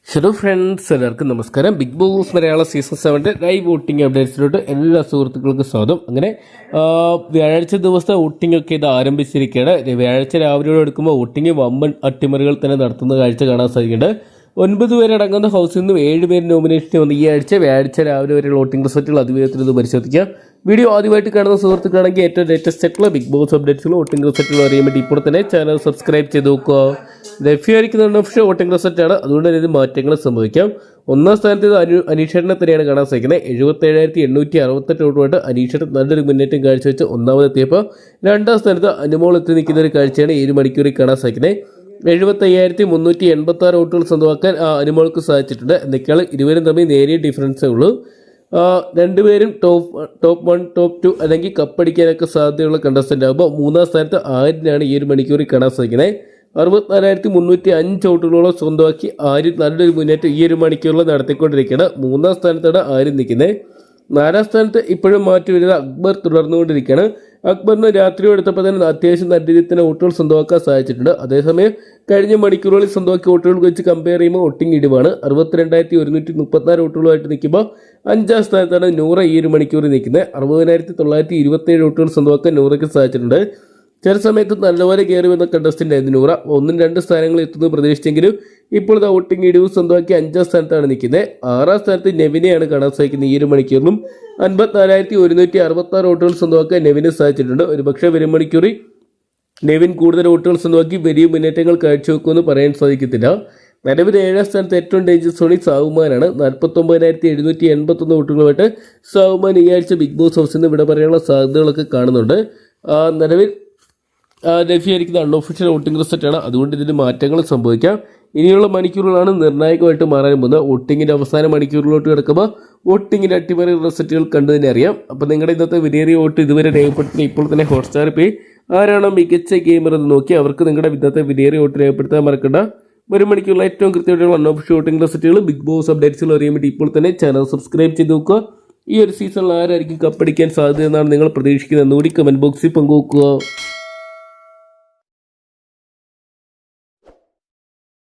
Hello friends, എല്ലാവർക്കും നമസ്കാരം. Big boss മലയാള season 7 live voting അപ്ഡേറ്റ്സിലോട്ട് എല്ലാ സുഹൃത്തുക്കൾക്കും സ്വാഗതം. അങ്ങനെ വ്യാഴാഴ്ച ദിവസത്തെ വോട്ടിംഗ് ഒക്കെ ഇത് ആരംഭിച്ചിരിക്കുകയാണ്. വ്യാഴാഴ്ച രാവിലെ എടുക്കുമ്പോൾ വോട്ടിംഗ് വമ്പൻ അട്ടിമറികൾ തന്നെ നടത്തുന്ന കാഴ്ച കാണാൻ സാധിക്കുന്നുണ്ട്. 9 പേരടങ്ങുന്ന ഹൗസിൽ നിന്നും 7 പേര് നോമിനേഷൻ വന്ന് ഈ ആഴ്ച വ്യാഴാഴ്ച രാവിലെ വരെയുള്ള വോട്ടിംഗ് റിസൾട്ടുകൾ അതിവേഗത്തിൽ ഇത് പരിശോധിക്കാം. വീഡിയോ ആദ്യമായിട്ട് കാണുന്ന സുഹൃത്തുക്കളാണെങ്കിൽ ഏറ്റവും ലേറ്റസ്റ്റ് ആയിട്ടുള്ള ബിഗ് ബോസ് അപ്ഡേറ്റ്സുകളും വോട്ടിംഗ് റിസൾട്ടുകൾ അറിയാൻ വേണ്ടി ഇപ്പോൾ തന്നെ ചാനൽ സബ്സ്ക്രൈബ് ചെയ്ത് നോക്കുക. ലഭ്യമായിരിക്കുന്ന ഒഫീഷ്യൽ വോട്ടിംഗ് റിസൾട്ടാണ്, അതുകൊണ്ട് തന്നെ ഇത് മാറ്റങ്ങൾ സംഭവിക്കാം. ഒന്നാം സ്ഥാനത്ത് ഇത് അനീഷേട്ടനെ തന്നെയാണ് കാണാൻ സാധിക്കുന്നത്. 77,868 വോട്ടുമായിട്ട് അനീഷേട്ടൻ നല്ലൊരു മുന്നേറ്റം കാഴ്ചവെച്ച് ഒന്നാമതെത്തിയപ്പോൾ രണ്ടാം സ്ഥാനത്ത് അനുമോൾ എത്തി നിൽക്കുന്ന ഒരു കാഴ്ചയാണ് 7 മണിക്കൂറിൽ കാണാൻ സാധിക്കുന്നത്. 75,386 വോട്ടുകൾ സ്വന്തമാക്കാൻ അനുമോൾക്ക് സാധിച്ചിട്ടുണ്ട്. എന്നൊക്കെയാണ് ഇരുവരും തമ്മിൽ നേരിയ ഡിഫറൻസേ ഉള്ളൂ. രണ്ടുപേരും ടോപ്പ് 1 ടോപ്പ് 2 അല്ലെങ്കിൽ കപ്പടിക്കാനൊക്കെ സാധ്യതയുള്ള കണ്ടസ്റ്റന്റ് ആകുമ്പോൾ മൂന്നാം സ്ഥാനത്ത് ആര്യനാണ് ഈ ഒരു മണിക്കൂറിൽ കാണാൻ സാധിക്കുന്നത്. 64,305 വോട്ടുകളോളം സ്വന്തമാക്കി ആര്യൻ നല്ലൊരു മുന്നേറ്റം ഈ ഒരു മണിക്കൂറിൽ നടത്തിക്കൊണ്ടിരിക്കുകയാണ്. മൂന്നാം സ്ഥാനത്താണ് ആര്യൻ നിൽക്കുന്നത്. 4ാം സ്ഥാനത്ത് ഇപ്പോഴും മാറ്റി വരുന്ന അക്ബർ തുടർന്നുകൊണ്ടിരിക്കുകയാണ്. അക്ബറിന് രാത്രി എടുത്തപ്പോൾ തന്നെ അത്യാവശ്യം നല്ല രീതിയിൽ തന്നെ വോട്ടുകൾ സ്വന്തമാക്കാൻ സാധിച്ചിട്ടുണ്ട്. അതേസമയം കഴിഞ്ഞ മണിക്കൂറുകളിൽ സ്വന്തമാക്കിയ വോട്ടുകൾ വെച്ച് കമ്പയർ ചെയ്യുമ്പോൾ വോട്ടിംഗ് ഇടിവാണ്. 62,134 വോട്ടുകളുമായിട്ട് നിൽക്കുമ്പോൾ 5ാം സ്ഥാനത്താണ് നൂറ ഈ ഒരു മണിക്കൂറിൽ നിൽക്കുന്നത്. 60,927 വോട്ടുകൾ സ്വന്തമാക്കാൻ നൂറയ്ക്ക് സാധിച്ചിട്ടുണ്ട്. ചില സമയത്ത് നല്ലപോലെ കയറി വന്ന കണ്ടസ്റ്റന്റ് ആയിരുന്നു നൂറ. 1-2 സ്ഥാനങ്ങളിൽ എത്തുന്നത് പ്രതീക്ഷിച്ചെങ്കിലും ഇപ്പോഴത്തെ വോട്ടിംഗ് ഇടിവ് സ്വന്തമാക്കി 5ാം സ്ഥാനത്താണ് നിൽക്കുന്നത്. 6ാം സ്ഥാനത്ത് നെവിനെയാണ് കാണാൻ സാധിക്കുന്നത്. ഈ ഒരു മണിക്കൂറിലും 54,166 വോട്ടുകൾ സ്വന്തമാക്കാൻ നെവിന് സാധിച്ചിട്ടുണ്ട്. ഒരുപക്ഷെ വരും മണിക്കൂറിൽ നെവിൻ കൂടുതൽ വോട്ടുകൾ സ്വന്തമാക്കി വലിയ മുന്നേറ്റങ്ങൾ കാഴ്ചവെക്കുമെന്ന് പറയാൻ സാധിക്കത്തില്ല. നിലവിൽ 7ാം സ്ഥാനത്ത് ഏറ്റവും ഡേഞ്ചർ സോണിൽ സാവുമാനാണ്. 49,781 വോട്ടുകളുമായിട്ട് സാവുമാൻ ഈ ആഴ്ച ബിഗ് ബോസ് ഹൗസിൽ നിന്ന് ഇവിടെ പറയാനുള്ള സാധ്യതകളൊക്കെ കാണുന്നുണ്ട്. നിലവിൽ ലഭ്യമായിരിക്കുന്ന അൺഒഫീഷ്യൽ വോട്ടിംഗ് റിസൾട്ടാണ്, അതുകൊണ്ട് ഇതിന് മാറ്റങ്ങൾ സംഭവിക്കാം. ഇനിയുള്ള മണിക്കൂറുകളാണ് നിർണായകമായിട്ട് മാറാൻ പോകുന്നത്. വോട്ടിങ്ങിൻ്റെ അവസാന മണിക്കൂറിലോട്ട് കിടക്കുമ്പോൾ വോട്ടിങ്ങിൻ്റെ അട്ടിമറി റിസൾട്ടുകൾ കണ്ടു തന്നെ അറിയാം. അപ്പോൾ നിങ്ങളുടെ ഇന്നത്തെ വിലയേറിയ വോട്ട് ഇതുവരെ രേഖപ്പെടുത്തുന്ന ഇപ്പോൾ തന്നെ ഹോട്ട്സ്റ്റാർ പേ ആരാണോ മികച്ച ഗെയിമർ എന്ന് നോക്കി അവർക്ക് നിങ്ങളുടെ ഇന്നത്തെ വിലയേറിയ വോട്ട് രേഖപ്പെടുത്താൻ മറക്കണ്ട. വരും മണിക്കൂറിൽ ഏറ്റവും കൃത്യമായിട്ടുള്ള അൺഒഫീഷ്യൽ വോട്ടിംഗ് റിസൾട്ടുകൾ ബിഗ് ബോസ് അപ്ഡേറ്റ്സുകൾ അറിയാൻ വേണ്ടി ഇപ്പോൾ തന്നെ ചാനൽ സബ്സ്ക്രൈബ് ചെയ്ത് നോക്കുക. ഈ ഒരു സീസണിൽ ആരായിരിക്കും കപ്പടിക്കാൻ സാധ്യത എന്നാണ് നിങ്ങൾ പ്രതീക്ഷിക്കുന്നത് എന്നുകൂടി കമൻറ്റ് ബോക്സിൽ പങ്കുവെക്കുക.